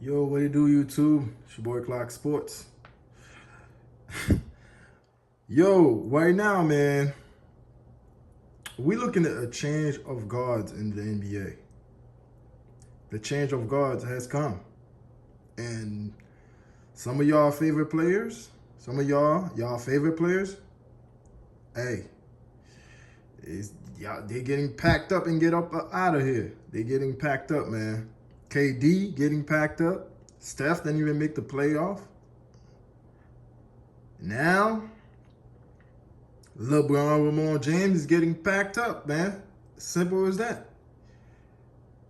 Yo, what it do, YouTube? It's your boy Clock Sports. Yo, right now, man, we looking at a change of guards in the NBA. The change of guards has come. And some of y'all favorite players, y'all favorite players, hey, they're getting packed up and get up out of here. They're getting packed up, man. KD getting packed up. Steph didn't even make the playoff. Now, LeBron James is getting packed up, man. Simple as that.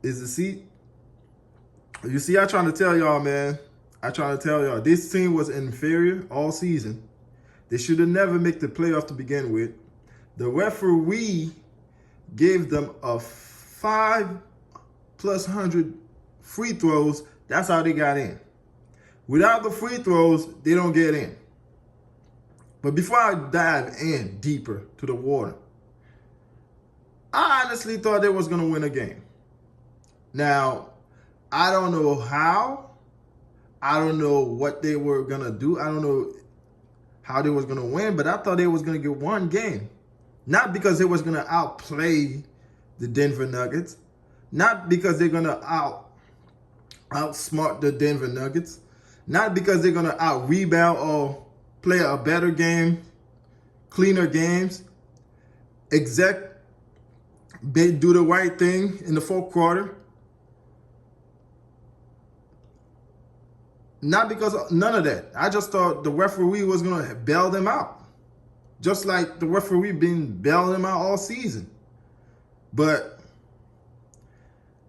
Is the seat? You see, I trying to tell y'all, man. I trying to tell y'all, this team was inferior all season. They should have never made the playoff to begin with. The referee gave them a 5+100 free throws. That's how they got in. Without the free throws, they don't get in. But before I dive in deeper to the water, I honestly thought they was going to win a game. Now, I don't know how. I don't know what they were going to do. I don't know how they was going to win, but I thought they was going to get one game. Not because they was going to outplay the Denver Nuggets. Not because they're going to outsmart the Denver Nuggets. Not because they're going to out-rebound or play a better game, cleaner games. Do the right thing in the fourth quarter. Not because of none of that. I just thought the referee was going to bail them out. Just like the referee been bailing them out all season. But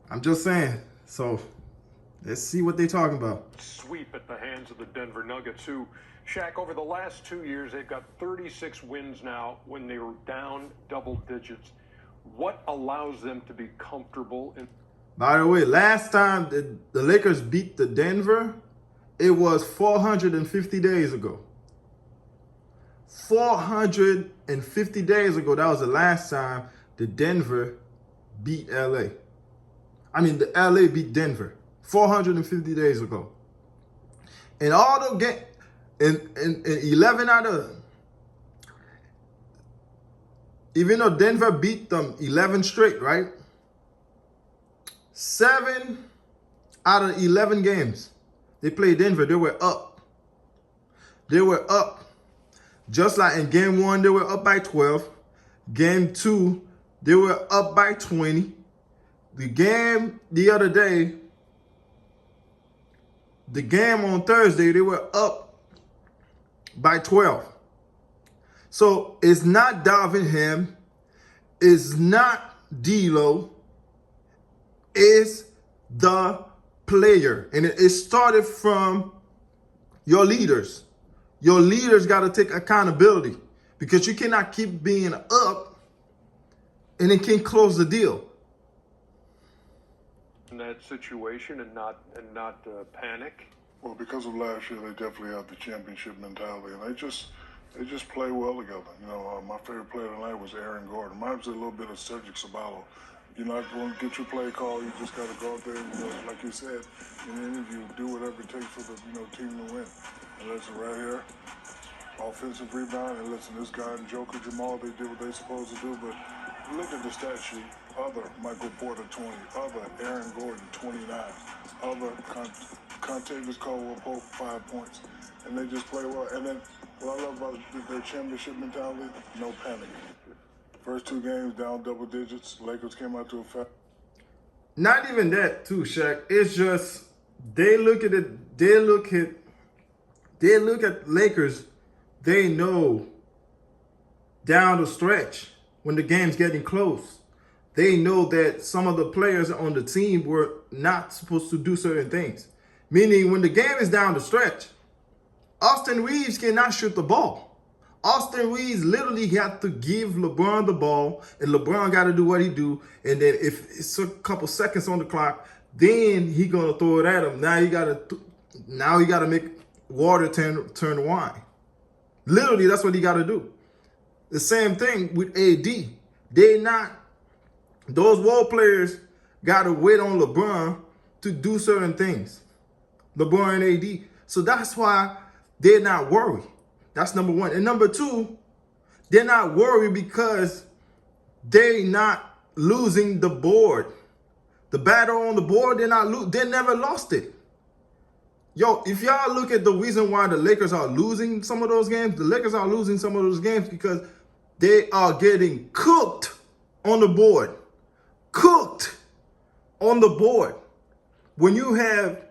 I'm just saying. So let's see what they're talking about. Sweep at the hands of the Denver Nuggets, who, Shaq, over the last 2 years, they've got 36 wins now when they were down double digits. What allows them to be comfortable? By the way, last time the Lakers beat the Denver, it was 450 days ago. 450 days ago, that was the last time the Denver beat LA. The LA beat Denver 450 days ago. And all the game, in 11 out of, even though Denver beat them 11 straight, right? 7 out of 11 games they played Denver, they were up. They were up. Just like in game 1, they were up by 12. Game 2, they were up by 20. The game the other day, the game on Thursday, they were up by 12. So it's not Darvin Ham. It's not D'Lo. It's the player. And it started from your leaders. Your leaders got to take accountability, because you cannot keep being up and then can't close the deal. In that situation and not panic. Well, because of last year, they definitely have the championship mentality, and they just play well together. My favorite player tonight was Aaron Gordon. Mine was a little bit of Cedric Ceballos. You're not going to get your play call. You just got to go out there and, like you said in the interview, do whatever it takes for the team to win. And listen, right here, offensive rebound. And listen, this guy and Joker Jamal, they did what they supposed to do. But look at the stat sheet. Other Michael Porter 20, other Aaron Gordon 29, other Contavious Caldwell Pope 5 points, and they just play well. And then what I love about their championship mentality, no panic. First 2 games down double digits. Lakers came out to a fact. Not even that too, Shaq. It's just they look at it. They look at Lakers. They know down the stretch when the game's getting close, they know that some of the players on the team were not supposed to do certain things. Meaning, when the game is down the stretch, Austin Reeves cannot shoot the ball. Austin Reeves literally got to give LeBron the ball, and LeBron got to do what he do. And then if it's a couple seconds on the clock, then he gonna throw it at him. Now he gotta make water turn wine. Literally, that's what he got to do. The same thing with AD. Those role players got to wait on LeBron to do certain things. LeBron and AD. So that's why they're not worried. That's number one. And number two, they're not worried because they're not losing the board. The battle on the board, they never lost it. Yo, if y'all look at the reason why the Lakers are losing some of those games, the Lakers are losing some of those games because they are getting cooked on the board. Cooked on the board. When you have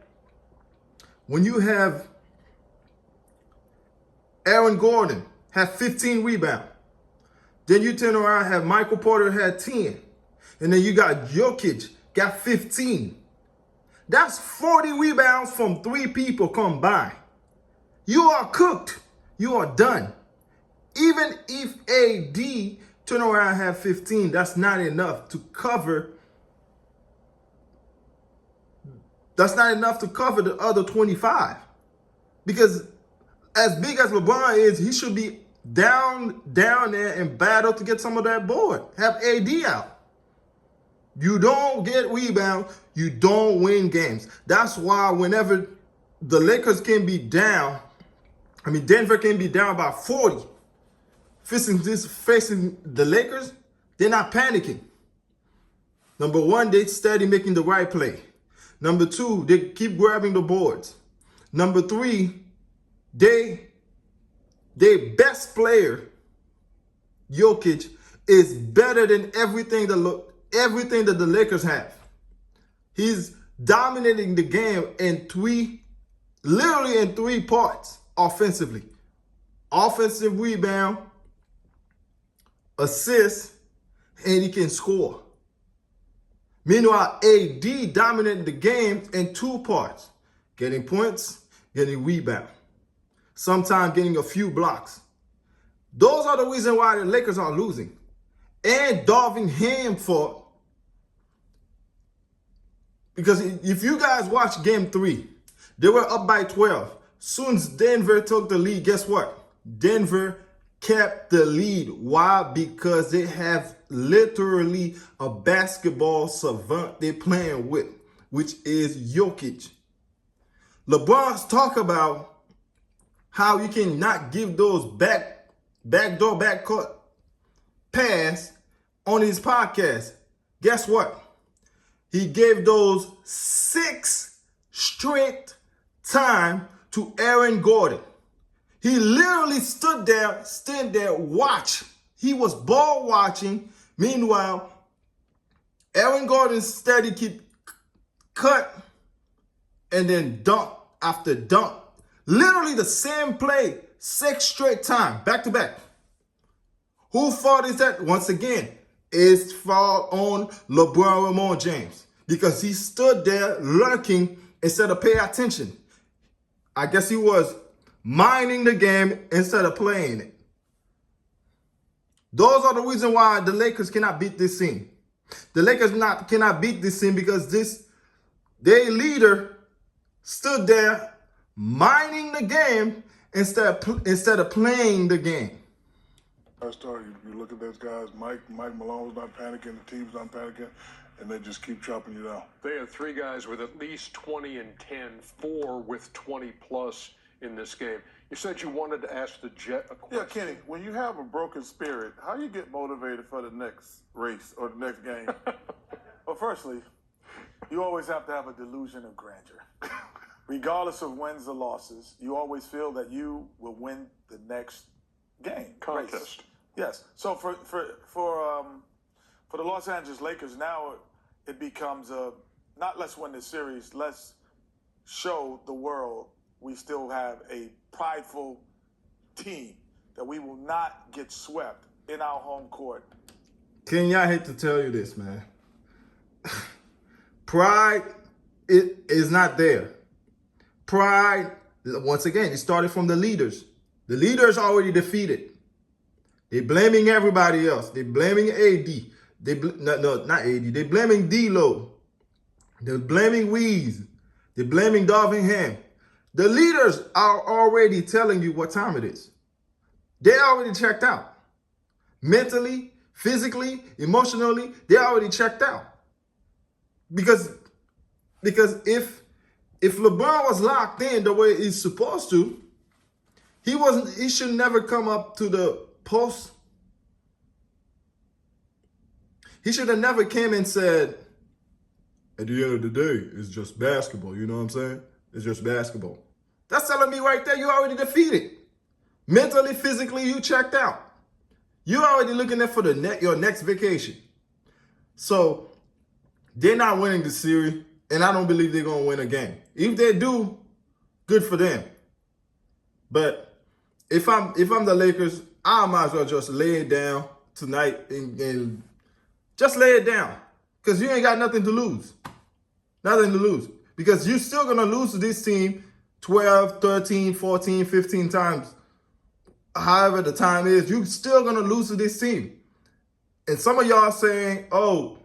Aaron Gordon have 15 rebounds, then you turn around and have Michael Porter had 10, and then you got Jokic got 15. That's 40 rebounds from 3 people combined. You are cooked. You are done. Even if AD turn around and have 15, that's not enough to cover. That's not enough to cover the other 25. Because as big as LeBron is, he should be down there and battle to get some of that board. Have AD out. You don't get rebounds, you don't win games. That's why whenever the Lakers can be down, Denver can be down by 40, facing the Lakers, they're not panicking. Number one, they steady making the right play. Number two, they keep grabbing the boards. Number three, their best player, Jokic, is better than everything that the Lakers have. He's dominating the game literally in 3 parts offensively. Offensive rebound, assist, and he can score. Meanwhile, AD dominated the game in 2 parts. Getting points, getting rebound. Sometimes getting a few blocks. Those are the reasons why the Lakers are losing. And Darvin Ham fought. Because if you guys watch game 3, they were up by 12. Soon as Denver took the lead, guess what? Denver kept the lead. Why? Because they have literally a basketball savant they're playing with, which is Jokic. LeBron's talk about how you cannot give those backcourt pass on his podcast. Guess what? He gave those 6 straight time to Aaron Gordon. He literally stood there, watch. He was ball watching. Meanwhile, Aaron Gordon steady keep cut and then dunk after dunk. Literally the same play, 6 straight time, back to back. Whose fault is that? Once again, it's fault on LeBron James because he stood there lurking instead of paying attention. I guess he was minding the game instead of playing it. Those are the reasons why the Lakers cannot beat this team. The Lakers cannot beat this team because their leader stood there minding the game instead of playing the game. You look at those guys, Mike Malone's not panicking, the team's not panicking, and they just keep chopping you down. They had 3 guys with at least 20 and 10, 4 with 20 plus in this game. You said you wanted to ask the Jet a question. Yeah, Kenny, when you have a broken spirit, how you get motivated for the next race or the next game? Well, firstly, you always have to have a delusion of grandeur. Regardless of wins or losses, you always feel that you will win the next game. Contest. Race. Yes. So for the Los Angeles Lakers, now it becomes not let's win this series, let's show the world we still have a prideful team, that we will not get swept in our home court. Kenya, I hate to tell you this, man. Pride is not there. Pride, once again, it started from the leaders. The leaders are already defeated. They're blaming everybody else. They're blaming AD. Not AD. They're blaming D-Lo. They're blaming Weez. They're blaming Darvin Ham. The leaders are already telling you what time it is. They already checked out. Mentally, physically, emotionally, they already checked out. Because if if LeBron was locked in the way he's supposed to, he should never come up to the post. He should have never came and said, at the end of the day, it's just basketball. You know what I'm saying? It's just basketball. That's telling me right there, you already defeated. Mentally, physically, you checked out. You're already looking at for your next vacation. So they're not winning the series, and I don't believe they're gonna win a game. If they do, good for them. But if I'm the Lakers, I might as well just lay it down tonight and just lay it down. Because you ain't got nothing to lose. Nothing to lose. Because you're still gonna lose to this team 12, 13, 14, 15 times. However the time is, you're still gonna lose to this team. And some of y'all saying, oh,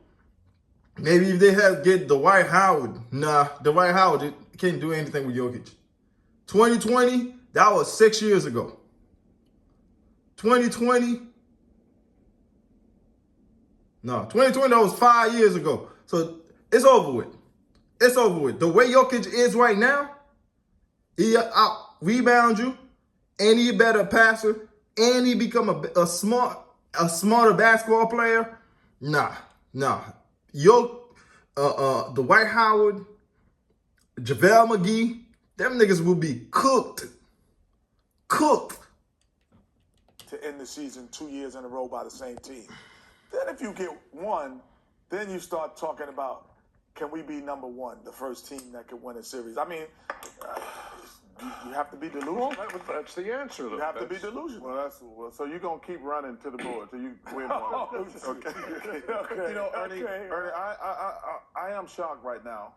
maybe if they get Dwight Howard. Nah, Dwight Howard can't do anything with Jokic. 2020, that was 6 years ago. 2020, that was 5 years ago. So it's over with. It's over with. The way Jokic is right now, he out rebound you, and he a better passer, and he become a smarter basketball player. Nah. Dwight Howard, JaVale McGee, them niggas will be cooked. To end the season 2 years in a row by the same team. Then if you get one, then you start talking about, can we be number one, the first team that can win a series? I mean, you have to be delusional. That's the answer. You have to be delusional. So you're gonna keep running to the board till you win one. Okay. You know, Ernie, I am shocked right now.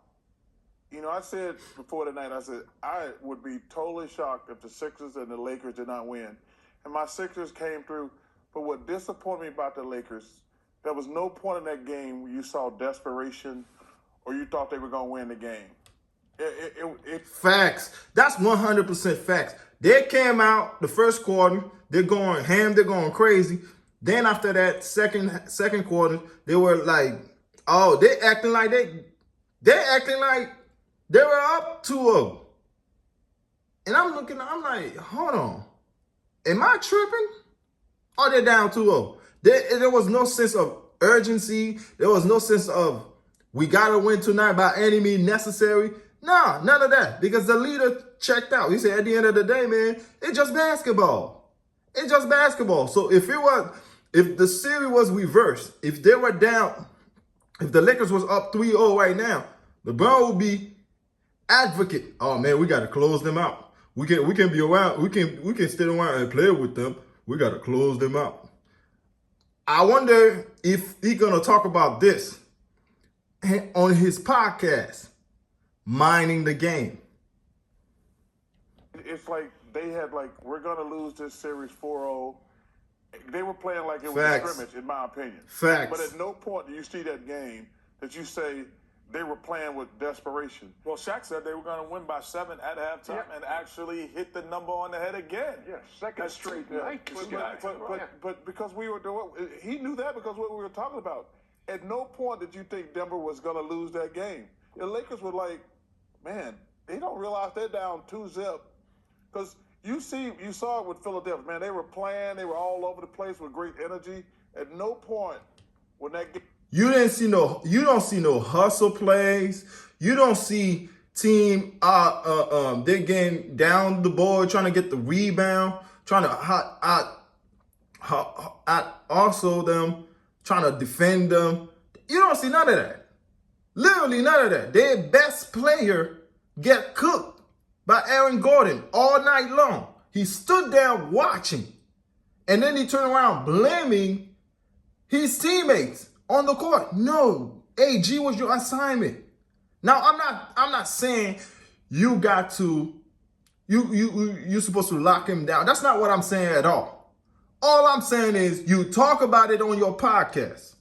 You know, I said before the night, I said I would be totally shocked if the Sixers and the Lakers did not win. And my Sixers came through. But what disappointed me about the Lakers, there was no point in that game where you saw desperation or you thought they were going to win the game. Facts. That's 100% facts. They came out the first quarter. They're going ham. They're going crazy. Then after that second quarter, they were like, oh, they acting like they were up 2-0. And I'm like, hold on. Am I tripping? Or they're down 2-0. There was no sense of urgency. There was no sense of we got to win tonight by any means necessary. Nah, none of that. Because the leader checked out. He said at the end of the day, man, it's just basketball. It's just basketball. So if the series was reversed, if they were down, if the Lakers was up 3-0 right now, LeBron would be advocate. Oh man, we got to close them out. We can be around. We can stay around and play with them. We got to close them out. I wonder if he's going to talk about this on his podcast, Minding the Game. It's like they had we're going to lose this series 4-0. They were playing like it was Facts. a scrimmage, in my opinion. Facts. But at no point do you see that game that you say they were playing with desperation. Well, Shaq said they were going to win by 7 at halftime and actually hit the number on the head again. Yeah, second straight night. But because he knew that because what we were talking about. At no point did you think Denver was going to lose that game. The Lakers were like, man, they don't realize they're down 2-0. Because you saw it with Philadelphia, man. They were playing. They were all over the place with great energy. At no point when that game. You don't see no hustle plays. You don't see team they're getting down the board, trying to get the rebound, trying to also them, trying to defend them. You don't see none of that. Literally none of that. Their best player get cooked by Aaron Gordon all night long. He stood there watching. And then he turned around blaming his teammates on the court. No, AG was your assignment. Now I'm not saying you got to you're supposed to lock him down. That's not what I'm saying at all. All I'm saying is you talk about it on your podcast.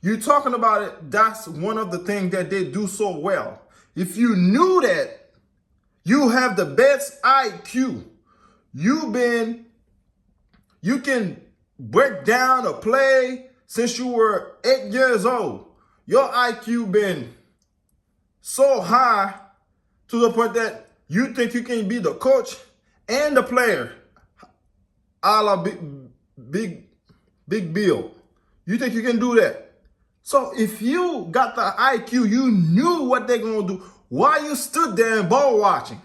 You talking about it. That's one of the things that they do so well. If you knew that you have the best IQ, you can break down a play since you were 8 years old. Your IQ been so high to the point that you think you can be the coach and the player, a la Big Bill. You think you can do that? So if you got the IQ, you knew what they're going to do. Why you stood there and ball watching?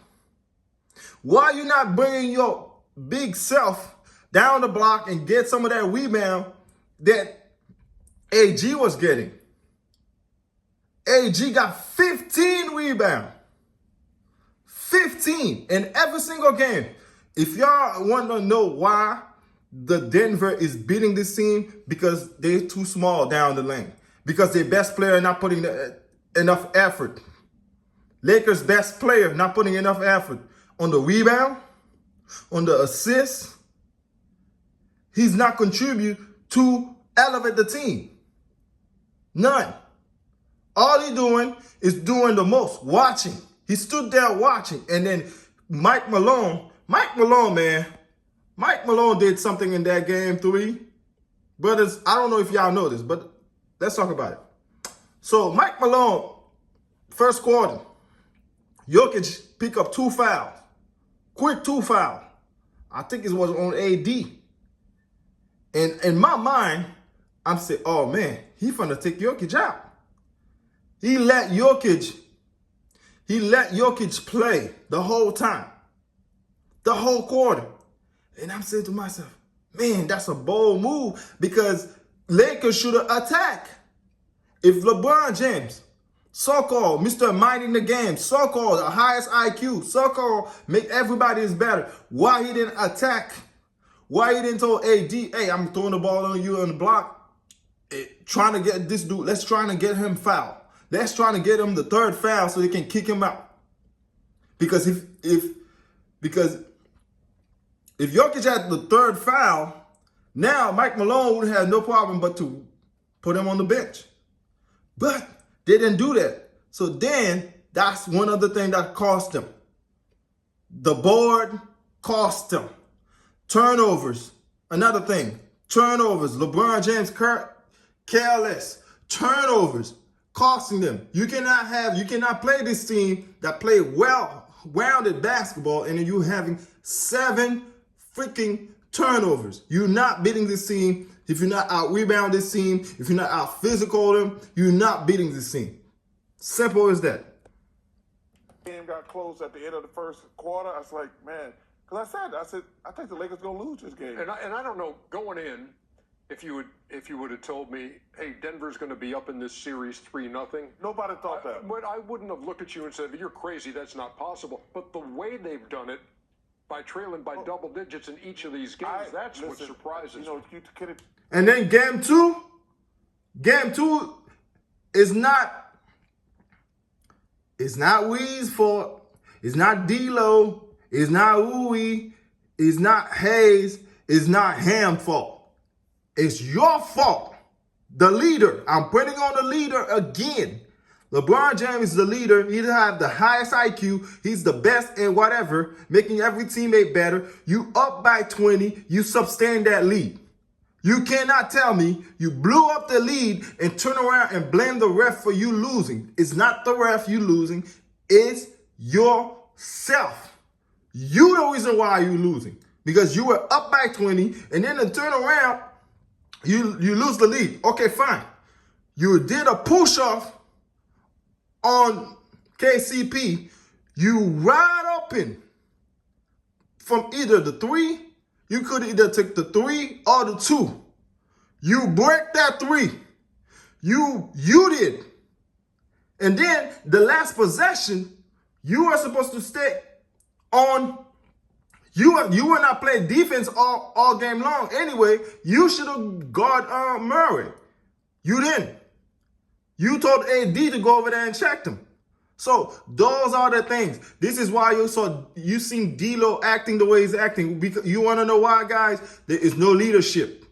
Why you not bringing your big self down the block and get some of that rebound that AG was getting? AG got 15 rebounds. 15 in every single game. If y'all want to know why the Denver is beating this team, because they're too small down the lane. Because their best player not putting enough effort. Lakers' best player not putting enough effort on the rebound, on the assist. He's not contribute to elevate the team. None. All he doing is doing the most, watching. He stood there watching. And then Mike Malone, man. Mike Malone did something in that game 3. Brothers, I don't know if y'all know this, but let's talk about it. So Mike Malone, first quarter, Jokic pick up 2 fouls. Quick 2 fouls. I think it was on AD. And in my mind, I'm saying, oh man, he finna take Jokic out. He let Jokic play the whole time. The whole quarter. And I'm saying to myself, man, that's a bold move, because Lakers should have attacked. If LeBron James, so-called Mr. Minding the game, so-called the highest IQ, so-called make everybody is better, why he didn't attack? Why he didn't tell AD, hey, I'm throwing the ball on you on the block, trying to get this dude, let's try to get him fouled. Let's try to get him the 3rd foul so they can kick him out. Because if Jokic had the 3rd foul, now Mike Malone would have no problem but to put him on the bench. But they didn't do that. So then that's one other thing that cost them. The board cost them. Turnovers, another thing. Turnovers. LeBron James careless. Turnovers costing them. You cannot play this team that play well-rounded basketball and then you having 7 freaking turnovers. You're not beating this team. If you're not out-rebound this team, if you're not out-physical them, you're not beating this team. Simple as that. Game got close at the end of the first quarter. I was like, man, because I said, I think the Lakers gonna lose this game. And I don't know, going in, if you would have told me, hey, Denver's going to be up in this series 3-0. Nobody thought that. But I wouldn't have looked at you and said, you're crazy, that's not possible. But the way they've done it, by trailing by double digits in each of these games, that's what surprises me. And then game two is not Wee's fault. It's not D-Lo. It's not Uwe. It's not Hayes. It's not Ham's fault. It's your fault. The leader. I'm putting on the leader again. LeBron James is the leader. He has the highest IQ. He's the best in whatever, making every teammate better. You up by 20. You sustain that lead. You cannot tell me you blew up the lead and turn around and blame the ref for you losing. It's not the ref you losing. It's yourself. You the reason why you losing. Because you were up by 20 and then to turn around, you lose the lead. Okay, fine. You did a push-off on KCP. You wide open from either the 3. You could either take the 3 or the 2. You break that 3. You did. And then the last possession, you were supposed to stay on. You were not playing defense all game long. Anyway, you should have guarded Murray. You didn't. You told AD to go over there and check them. So those are the things. This is why you seen D-Lo acting the way he's acting. Because you want to know why, guys? There is no leadership.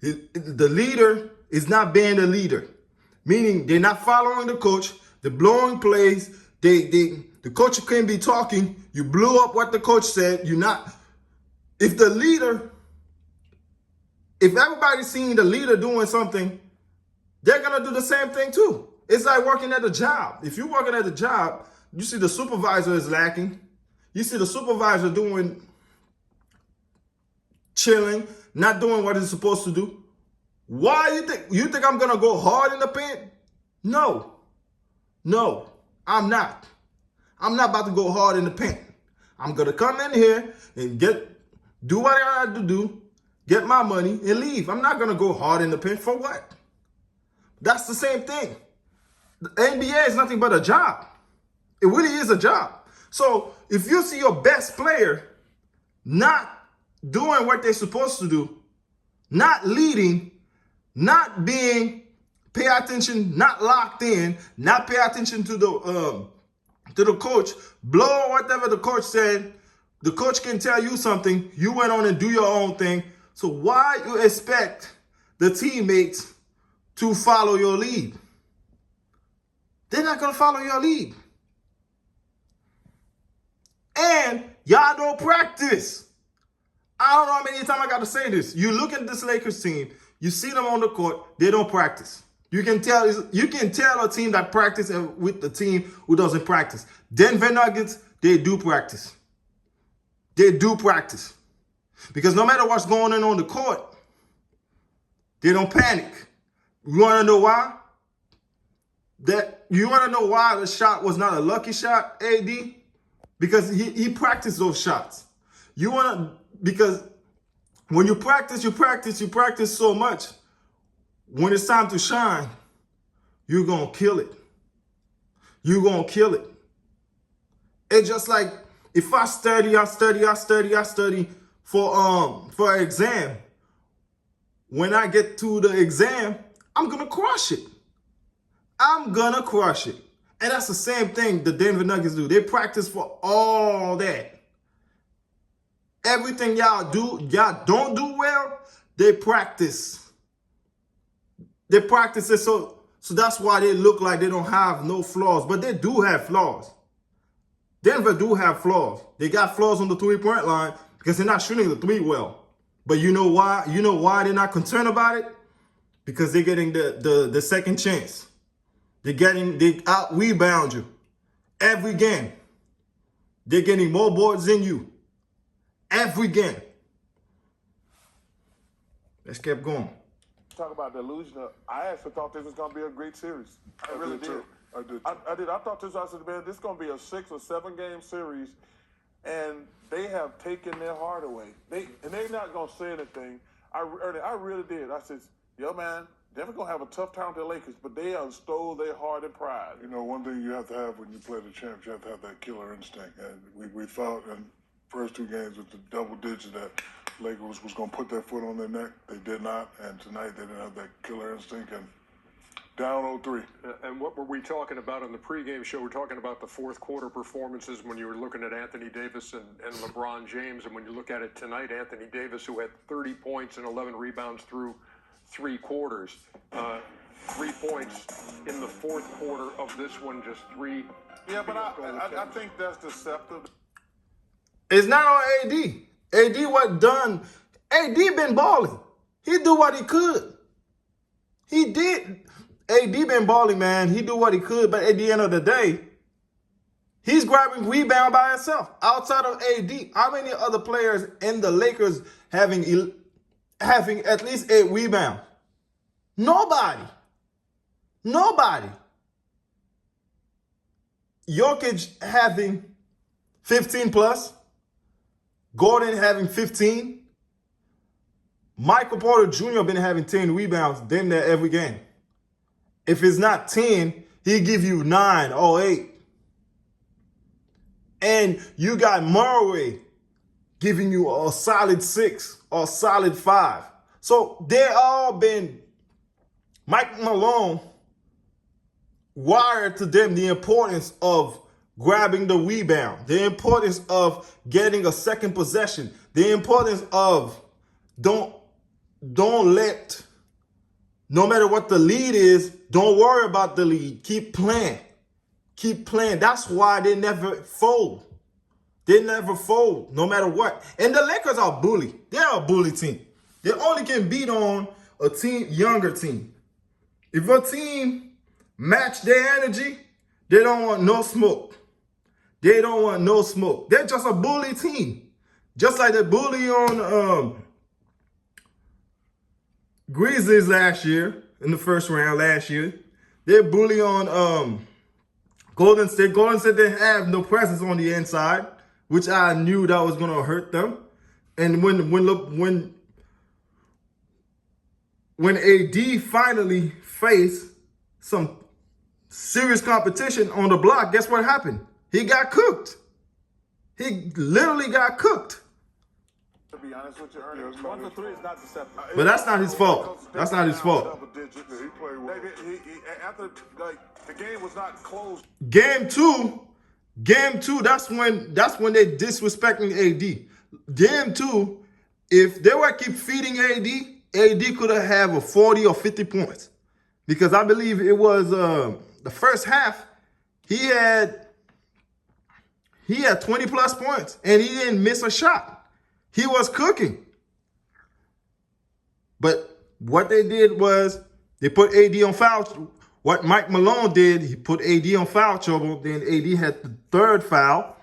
The leader is not being the leader. Meaning they're not following the coach. They're blowing plays. The coach can be talking. You blew up what the coach said. You're not. If everybody's seeing the leader doing something, they're going to do the same thing too. It's like working at a job. If you're working at a job, You see the supervisor is lacking. You see the supervisor chilling, not doing what he's supposed to do. Why you think I'm gonna go hard in the paint? No, I'm not. I'm not about to go hard in the paint. I'm gonna come in here and do what I got to do, get my money, and leave. I'm not gonna go hard in the paint for what? That's the same thing. The NBA is nothing but a job. It really is a job. So if you see your best player not doing what they're supposed to do, not leading, not pay attention, not locked in, not pay attention to the coach, blow whatever the coach said, the coach can tell you something, you went on and do your own thing. So why you expect the teammates to follow your lead? They're not going to follow your lead. And y'all don't practice. I don't know how many times I got to say this. You look at this Lakers team, you see them on the court, they don't practice. You can tell a team that practices with the team who doesn't practice. Denver Nuggets, they do practice. They do practice. Because no matter what's going on the court, they don't panic. You want to know why? You want to know why the shot was not a lucky shot, AD? Because he practiced those shots. Because when you practice so much. When it's time to shine, you're going to kill it. You're going to kill it. It's just like if I study for an exam. When I get to the exam, I'm going to crush it. I'm going to crush it. And that's the same thing the Denver Nuggets do. They practice for all that. Everything y'all don't do well, they practice. They practice it, so that's why they look like they don't have no flaws. But they do have flaws. Denver do have flaws. They got flaws on the three-point line because they're not shooting the three well. But you know why? You know why they're not concerned about it? Because they're getting the second chance. They out-rebound you every game. They're getting more boards than you every game. Let's keep going. Talk about delusional. I actually thought this was going to be a great series. I really did. I did. I did. I thought I said, man, this is going to be a 6 or 7 game series, and they have taken their heart away. They're not going to say anything. I really did. I said, yo, man, Denver going to have a tough time with the Lakers, but they have stole their heart and pride. You know, one thing you have to have when you play the champs, you have to have that killer instinct. And we thought in first 2 games with the double digit that Lakers was going to put their foot on their neck. They did not, and tonight they didn't have that killer instinct, and down 0-3. And what were we talking about on the pregame show? We're talking about the fourth quarter performances when you were looking at Anthony Davis and LeBron James, and when you look at it tonight, Anthony Davis, who had 30 points and 11 rebounds through 3 quarters. 3 points in the fourth quarter of this one, just 3. Yeah, but I think that's deceptive. It's not on AD. AD what done. AD been balling. He do what he could. He did. AD been balling, man. He do what he could, but at the end of the day, he's grabbing rebound by himself. Outside of AD, how many other players in the Lakers having at least 8 rebounds? Nobody. Jokic having 15 plus. Gordon having 15. Michael Porter Jr. been having 10 rebounds damn near every game. If it's not 10, he'll give you 9 or 8. And you got Murray giving you a solid 6 or solid 5. So they all been, Mike Malone wired to them the importance of grabbing the rebound, the importance of getting a second possession, the importance of don't let, no matter what the lead is, don't worry about the lead. Keep playing. Keep playing. That's why they never fold. They never fold, no matter what. And the Lakers are bully. They're a bully team. They only can beat on a younger team. If a team match their energy, they don't want no smoke. They don't want no smoke. They're just a bully team. Just like the bully on Grizzlies last year, in the first round last year. They bully on Golden State. Golden State didn't have no presence on the inside, which I knew that was gonna hurt them. And when AD finally faced some serious competition on the block, guess what happened? He got cooked. He literally got cooked. To be honest with you, Ernie, 1 for 3 is not deceptive. But that's not his fault. That's not his fault. Double digits. Yeah, he played well. After the game was not closed. Game two, that's when they disrespecting AD. Game 2, if they were keep feeding AD could have a 40 or 50 points. Because I believe it was the first half, he had 20 plus points and he didn't miss a shot. He was cooking. But what they did was they put AD on foul. What Mike Malone did, he put AD on foul trouble. Then AD had the third foul,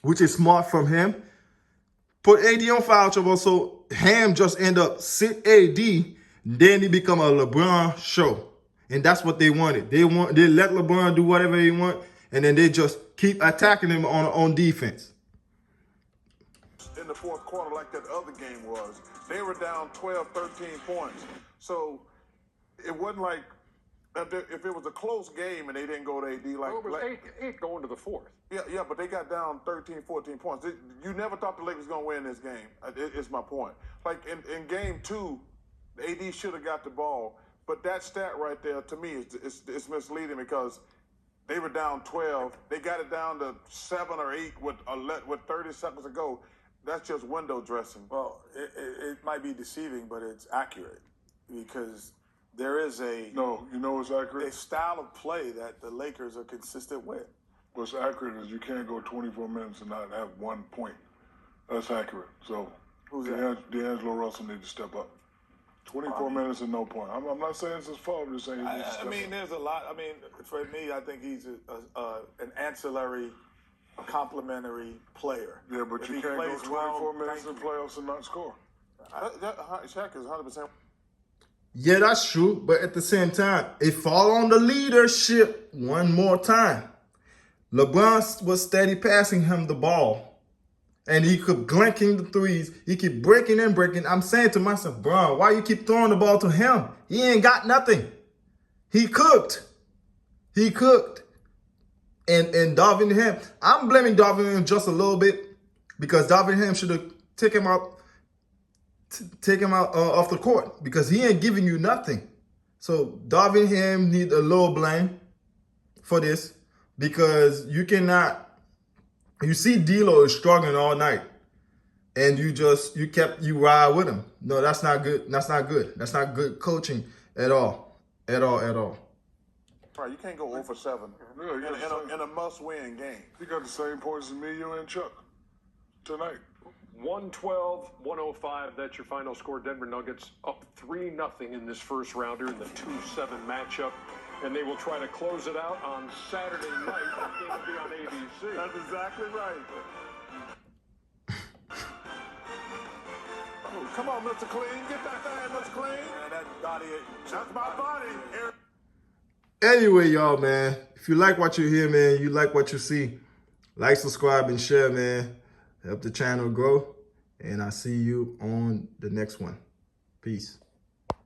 which is smart from him. Put AD on foul trouble, so Ham just end up sit AD. Then he become a LeBron show. And that's what they wanted. They let LeBron do whatever he want, and then they just keep attacking him on defense. In the fourth quarter, like that other game was, they were down 12, 13 points. So it wasn't like if it was a close game and they didn't go to AD like. Well, it was eight going to the fourth. Yeah, but they got down 13, 14 points. You never thought the Lakers going to win this game. It's my point. Like in game 2, AD should have got the ball. But that stat right there, to me, is misleading because they were down 12. They got it down to 7 or 8 with 30 seconds to go. That's just window dressing. Well, it might be deceiving, but it's accurate because there is No, you know what's accurate? a style of play that the Lakers are consistent with. What's accurate is you can't go 24 minutes and not have 1 point. That's accurate. So Who's that? D'Angelo Russell needs to step up. 24 minutes and no point. I'm not saying it's his fault. I'm just saying he needs to step I mean, up. there's a lot. I mean, for me, I think he's an ancillary, complementary player. Yeah, but If you he can't go plays 24 well, minutes in thank you. playoffs and not score. Shaq is 100%. Yeah, that's true. But at the same time, it fall on the leadership one more time. LeBron was steady passing him the ball. And he kept glinking the threes. He keep breaking and breaking. I'm saying to myself, Bron, why you keep throwing the ball to him? He ain't got nothing. He cooked. He cooked. And Darvin Ham, I'm blaming Darvin Ham just a little bit because Darvin Ham should have taken him out off the court because he ain't giving you nothing. So Darvin Ham need a little blame for this because you cannot. You see D'Lo is struggling all night, and you ride with him. No, that's not good. That's not good. That's not good coaching at all. At all. Right, you can't go 0 for 7 Yeah, in a must-win game. He got the same points as me, you, and Chuck tonight. 112-105, that's your final score. Denver Nuggets up 3-0 in this first rounder in the 2-7 matchup. And they will try to close it out on Saturday night. That game will be on ABC. That's exactly right. Oh, come on, Mr. Clean. Get that thing, Mr. Clean. Man, that body, That's my body. Anyway, y'all, man, if you like what you hear, man, you like what you see, like, subscribe, and share, man. Help the channel grow. And I'll see you on the next one. Peace.